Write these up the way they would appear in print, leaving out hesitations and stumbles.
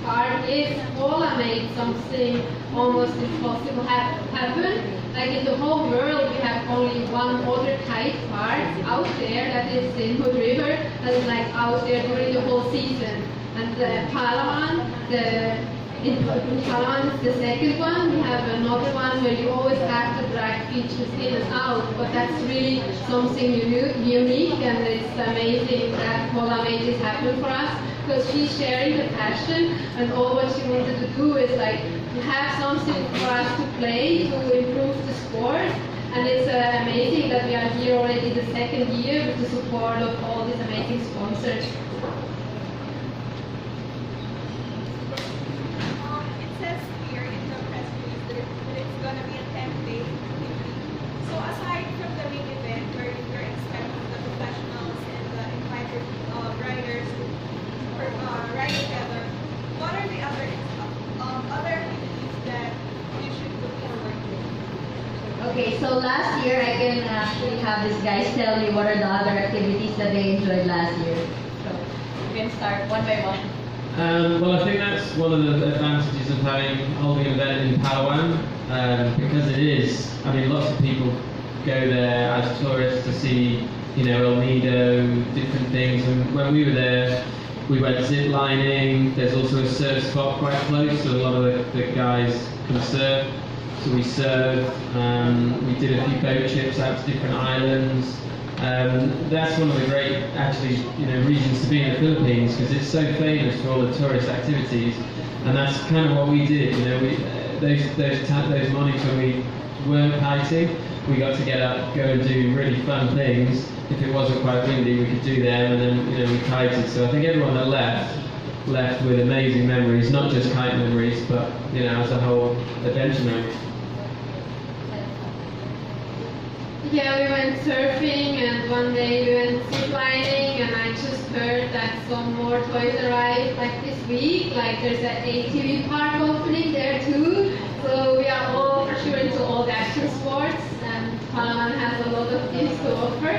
hard is Pola made something almost impossible happen. Like in the whole world, we have only one other kite park out there that is in Hood River, that is like out there during the whole season. And Palawan, in Palawan is the second one. We have another one where you always have to drag features in and out, but that's really something unique, and it's amazing that Paula made this happen for us, because she's sharing the passion, and all what she wanted to do is like to have something for us to play, to improve the sport. And it's amazing that we are here already the second year with the support of all these amazing sponsors. Okay, so last year I can actually have these guys tell you what are the other activities that they enjoyed last year. So you can start one by one. Well, I think that's one of the advantages of holding an event in Palawan, because it is. I mean, lots of people go there as tourists to see, you know, El Nido, different things. And when we were there, we went zip lining. There's also a surf spot quite close, so a lot of the guys can surf. So we surfed, we did a few boat trips out to different islands. That's one of the great, actually, you know, reasons to be in the Philippines, because it's so famous for all the tourist activities, and that's kind of what we did. You know, those mornings when we weren't kiting, we got to get up, go and do really fun things. If it wasn't quite windy, we could do them, and then, you know, we kited. So I think everyone that left with amazing memories, not just kite memories, but, you know, as a whole, adventure memories. Yeah, we went surfing, and one day we went ziplining, and I just heard that some more toys arrived like this week. Like there's an ATV park opening there too. So we are all for sure into all the action sports, and Palawan has a lot of things to offer.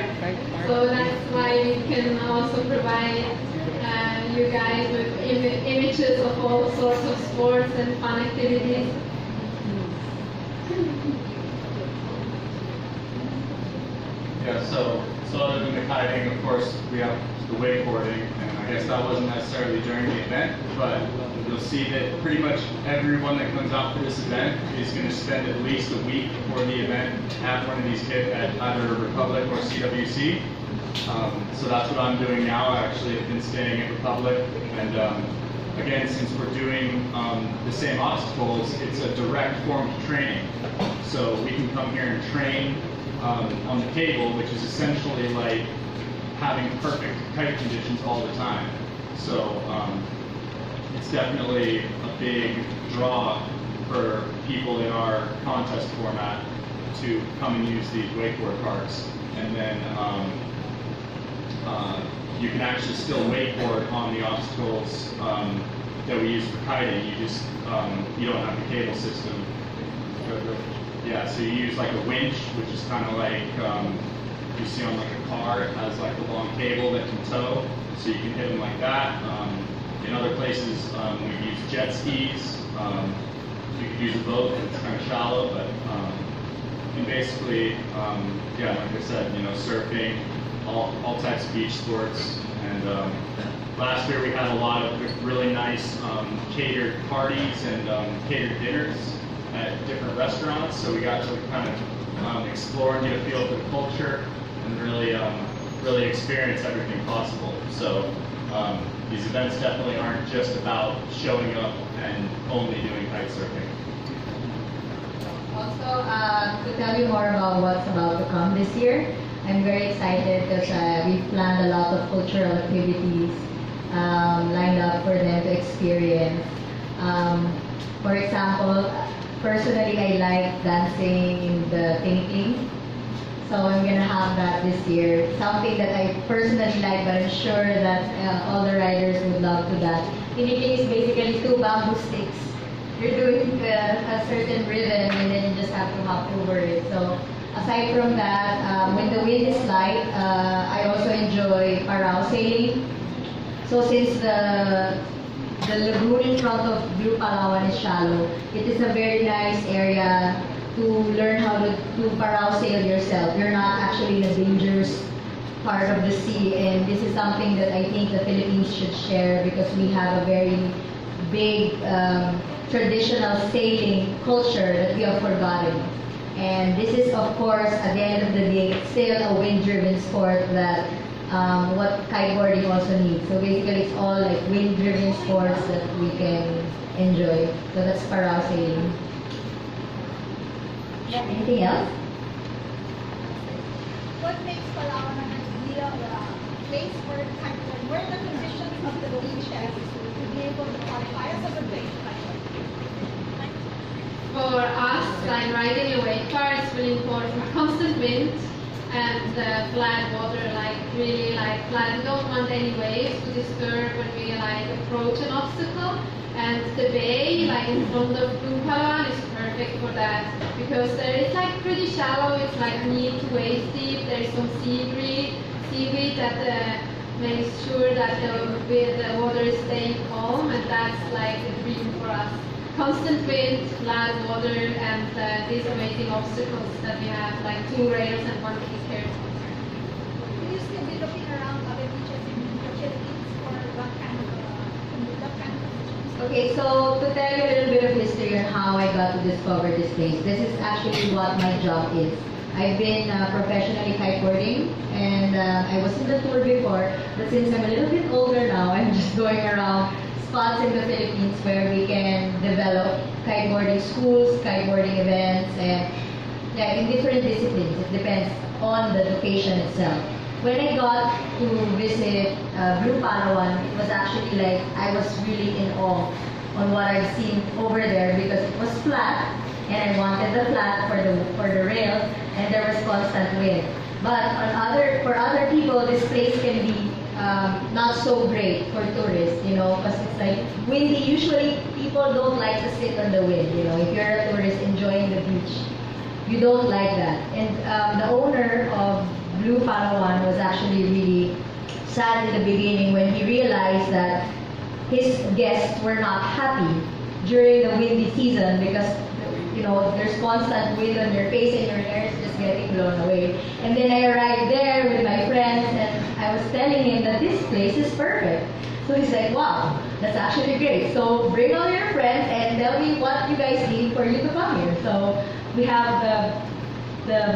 So that's why we can also provide you guys with images of all sorts of sports and fun activities. Yeah, so other than the kiting, of course, we have the wakeboarding, and I guess that wasn't necessarily during the event, but you'll see that pretty much everyone that comes out for this event is going to spend at least a week before the event at one of these kits at either Republic or CWC. So that's what I'm doing now. I actually have been staying at Republic, and again, since we're doing the same obstacles, it's a direct form of training. So we can come here and train on the table, which is essentially like having perfect kite conditions all the time. So it's definitely a big draw for people in our contest format to come and use these wakeboard parks. And then you can actually still wakeboard on the obstacles that we use for kiting. You just you don't have the cable system. Yeah, so you use like a winch, which is kind of like you see on like a car. It has like a long cable that can tow, so you can hit them like that. In other places, we use jet skis. You could use a boat if it's kind of shallow, but and basically, yeah, like I said, you know, surfing, all types of beach sports. And last year we had a lot of really nice catered parties and catered dinners at different restaurants, so we got to kind of explore and get a feel for the culture and really experience everything possible. So these events definitely aren't just about showing up and only doing kite surfing. Also, to tell you more about what's about to come this year, I'm very excited because we've planned a lot of cultural activities lined up for them to experience. For example, personally, I like dancing in the ting-ting. So I'm going to have that this year. Something that I personally like, but I'm sure that all the riders would love to dance. Ting-ting is basically 2 bamboo sticks. You're doing a certain rhythm, and then you just have to hop over it. So aside from that, when the wind is light, I also enjoy parasailing. So since the the lagoon in front of Blue Palawan is shallow. It is a very nice area to learn how to parasail yourself. You're not actually in a dangerous part of the sea, and this is something that I think the Philippines should share because we have a very big traditional sailing culture that we have forgotten. And this is, of course, at the end of the day, still a wind-driven sport that what kiteboarding also needs. So basically, it's all like wind-driven sports that we can enjoy. So that's parasailing. Anything else? What makes Palawan an ideal place for kiteboarding? What are the conditions of the beaches to be able to qualify as a good place? For us, like riding a wake car, it's really important. Constant wind and flat water, like really like flat. We don't want any waves to disturb when we like approach an obstacle. And the bay, like in front of Blue Palawan, is perfect for that because it's like pretty shallow. It's like knee to waist deep. There's some seaweed that makes sure that the water is staying calm, and that's like a dream for us. Constant wind, flat water, and these amazing obstacles that we have, like 2 rails and 1 kicker. Will you still be looking around other beaches in the Philippines for that kind of beaches? Okay, so to tell you a little bit of history on how I got to discover this place, this is actually what my job is. I've been professionally kiteboarding, and I was in the tour before, but since I'm a little bit older now, I'm just going around spots in the Philippines where we can develop kiteboarding schools, kiteboarding events, and yeah, in different disciplines. It depends on the location itself. When I got to visit Blue Palawan, it was actually like I was really in awe on what I've seen over there because it was flat, and I wanted the flat for the rails, and there was constant wind. But for other people, this place can be not so great for tourists, you know, because it's like windy. Usually people don't like to sit on the wind, you know. If you're a tourist enjoying the beach, you don't like that. And the owner of Blue Palawan was actually really sad in the beginning when he realized that his guests were not happy during the windy season because, you know, there's constant wind on your face and your hair is just getting blown away. And then I arrived there with my friends and I was telling him that this place is perfect. So he's like, wow, that's actually great. So bring all your friends and tell me what you guys need for you to come here. So we have the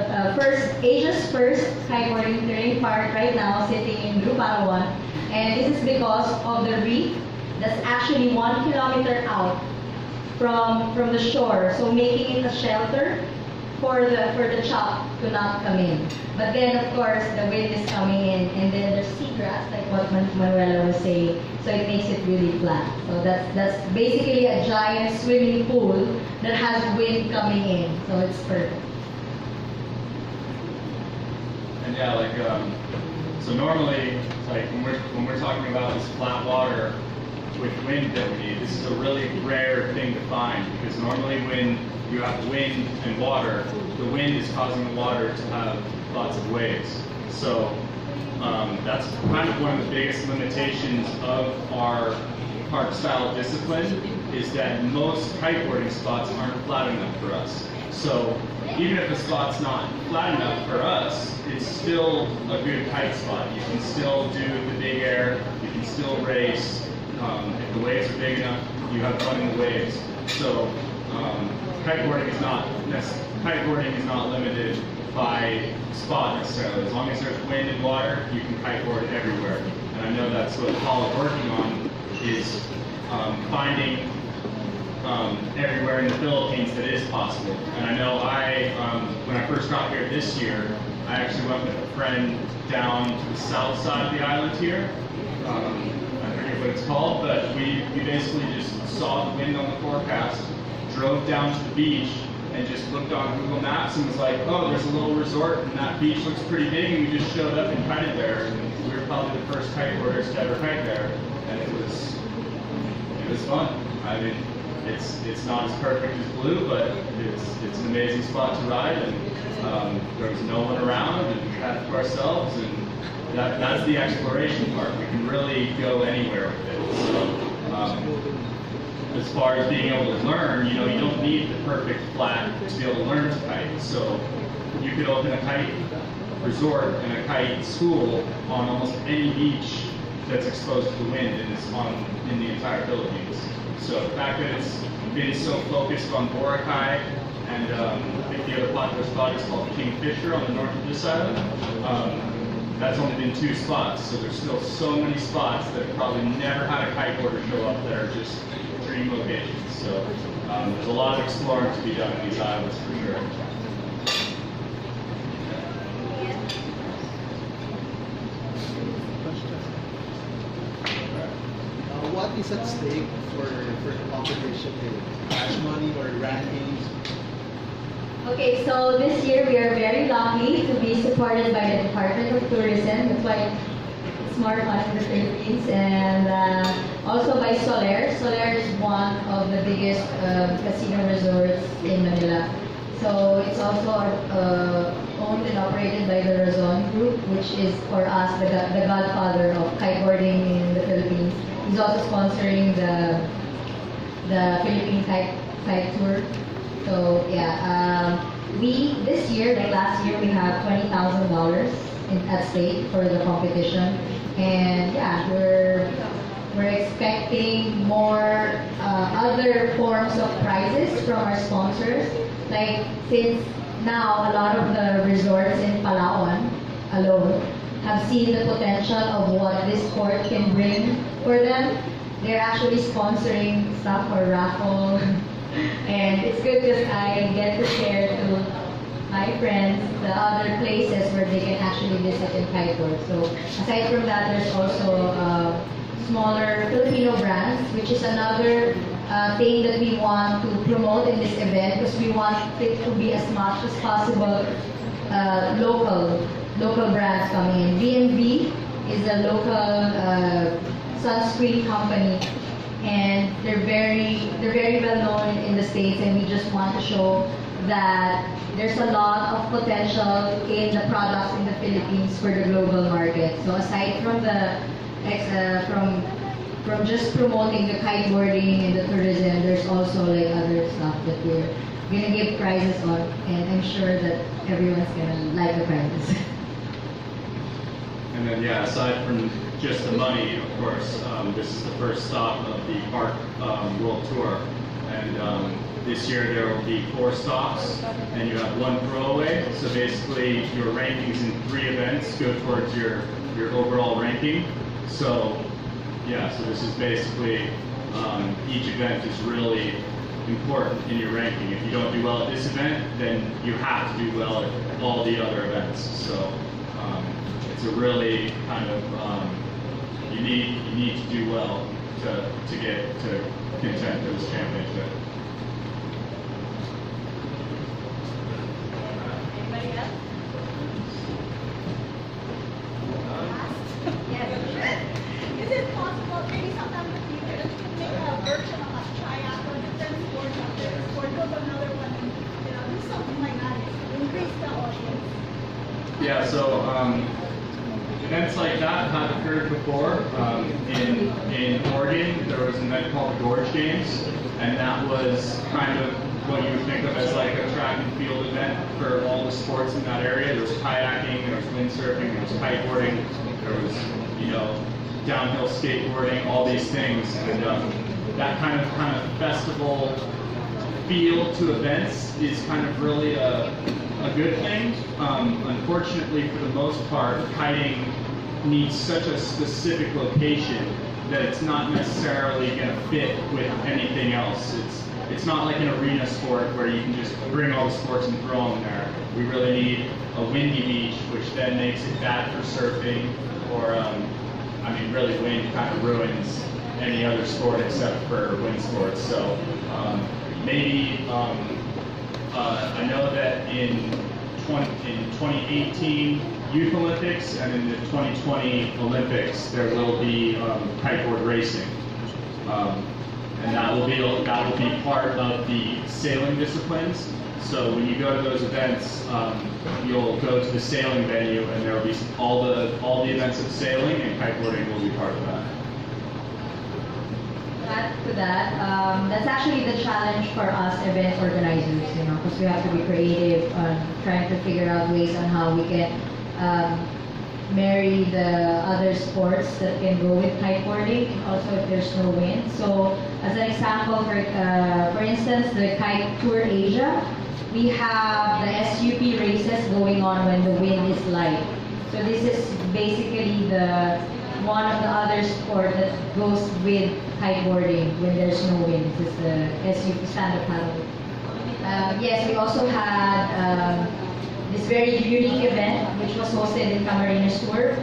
Asia's first kiteboarding terrain park right now sitting in Blue Palawan. And this is because of the reef that's actually 1 kilometer out from the shore, so making it a shelter for the chop to not come in. But then of course the wind is coming in, and then there's seagrass, like what Manuela was saying, so it makes it really flat. So that's basically a giant swimming pool that has wind coming in, so it's perfect. And yeah, like so normally, like when we're talking about this flat water with wind that we need, this is a really rare thing to find because normally when you have wind and water, the wind is causing the water to have lots of waves. So that's kind of one of the biggest limitations of our park style discipline is that most kiteboarding spots aren't flat enough for us. So even if a spot's not flat enough for us, it's still a good kite spot. You can still do the big air, you can still race. If the waves are big enough, you have fun in the waves. So kiteboarding is not limited by spot necessarily. As long as there's wind and water, you can kiteboard everywhere. And I know that's what Paul is working on is finding everywhere in the Philippines that is possible. And I know when I first got here this year, I actually went with a friend down to the south side of the island here. I forget what it's called, but we basically just saw the wind on the forecast, drove down to the beach, and just looked on Google Maps and was like, oh, there's a little resort and that beach looks pretty big, and we just showed up and kited there. And we were probably the first kiteboarders to ever kite there, and it was fun. I mean, it's not as perfect as Blue, but it's an amazing spot to ride, and there was no one around, and we had it to ourselves, and that's the exploration part. We can really go anywhere with it. So As far as being able to learn, you don't need the perfect flat to be able to learn to kite. So you could open a kite resort and a kite school on almost any beach that's exposed to the wind in the entire Philippines. So the fact that it's been so focused on Boracay, and I think the other popular spot is called Kingfisher on the north of this island. That's only been 2 spots, so there's still so many spots that probably never had a kiteboarder show up that are just dream locations. So there's a lot of exploring to be done in these islands for sure. What is at stake for the competition? Cash money or rankings? Okay, so this year we are very lucky to be supported by the Department of Tourism. That's why it's more fun in the Philippines. And also by Soler. Soler is one of the biggest casino resorts in Manila. So it's also owned and operated by the Razon Group, which is for us the godfather of kiteboarding in the Philippines. He's also sponsoring the Philippine Kite Tour. So yeah, this year, like last year, we have $20,000 at stake for the competition, and yeah, we're expecting more other forms of prizes from our sponsors. Like since now a lot of the resorts in Palawan alone have seen the potential of what this sport can bring for them, they're actually sponsoring stuff for raffle. And it's good because I get to share to my friends the other places where they can actually visit and kiteboard. So aside from that, there's also smaller Filipino brands, which is another thing that we want to promote in this event, because we want it to be as much as possible local brands coming in. B&B is a local sunscreen company, and they're very well known in the States, and we just want to show that there's a lot of potential in the products in the Philippines for the global market. So aside from from just promoting the kiteboarding and the tourism, there's also like other stuff that we're gonna give prizes on, and I'm sure that everyone's gonna like the prizes. And then, yeah, aside from just the money, of course, this is the first stop of the Park World Tour. And this year there will be 4 stops, and you have 1 throwaway. So basically, your rankings in 3 events go towards your overall ranking. So, yeah, so this is basically, each event is really important in your ranking. If you don't do well at this event, then you have to do well at all the other events. So it's a really kind of, you need to do well to get to contend for this championship. Anybody else? Yes. Is it possible, maybe sometime in the future, that you can make a version of a triathlon, different sports out there, or build another one, and do something like that, increase the audience? Yeah, so events like that have occurred before. In Oregon, there was an event called the Gorge Games, and that was kind of what you would think of as like a track and field event for all the sports in that area. There was kayaking, there was windsurfing, there was kiteboarding, there was, downhill skateboarding, all these things, and that kind of festival feel to events is kind of really a good thing. Unfortunately, for the most part, kiting needs such a specific location that it's not necessarily going to fit with anything else. It's not like an arena sport where you can just bring all the sports and throw them there. We really need a windy beach, which then makes it bad for surfing, or really wind kind of ruins any other sport except for wind sports. So maybe I know that in 2018 Youth Olympics and in the 2020 Olympics there will be kiteboard racing, and that will be part of the sailing disciplines. So when you go to those events, you'll go to the sailing venue, and there will be all the events of sailing, and kiteboarding will be part of that. to that. That's actually the challenge for us event organizers, you know, because we have to be creative on trying to figure out ways on how we can marry the other sports that can go with kiteboarding, also if there's no wind. So as an example, for instance, the Kite Tour Asia, we have the SUP races going on when the wind is light. So this is basically one of the other sport that goes with kiteboarding when there's no wind. This is the SUP stand-up paddle. Yes, we also had this very unique event which was hosted in Camarines Tour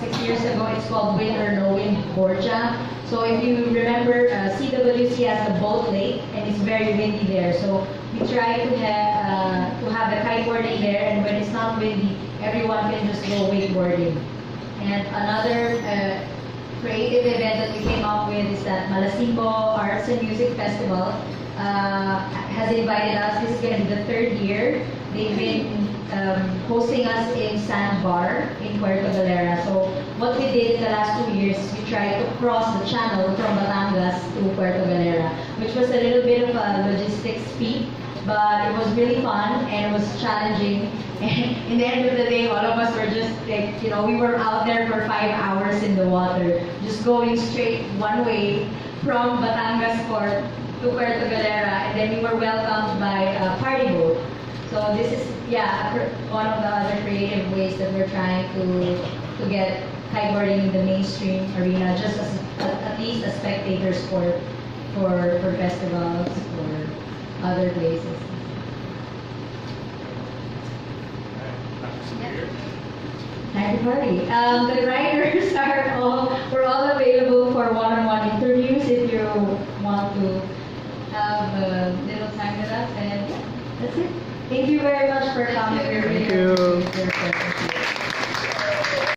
6 years ago. It's called Win or No Win Board Jam. So if you remember, CWC has a boat lake and it's very windy there. So we try to have the kiteboarding there, and when it's not windy, everyone can just go wakeboarding. And another creative event that we came up with is that Malasimbo Arts and Music Festival has invited us. This is going to be the 3rd year. They've been hosting us in Sandbar in Puerto Galera. So what we did in the last 2 years is we tried to cross the channel from Batangas to Puerto Galera, which was a little bit of a logistics feat, but it was really fun and it was challenging. And in the end of the day, all of us were just like, you know, we were out there for 5 hours in the water, just going straight one way from Batangas Port to Puerto Galera, and then we were welcomed by a party boat. So this is, yeah, one of the other creative ways that we're trying to get kiteboarding in the mainstream arena, just as at least a spectator sport for festivals, for other places. Time to party. The writers we're all available for one-on-one interviews if you want to have a little time with us, and yeah, that's it. Thank you very much for coming. Thank you.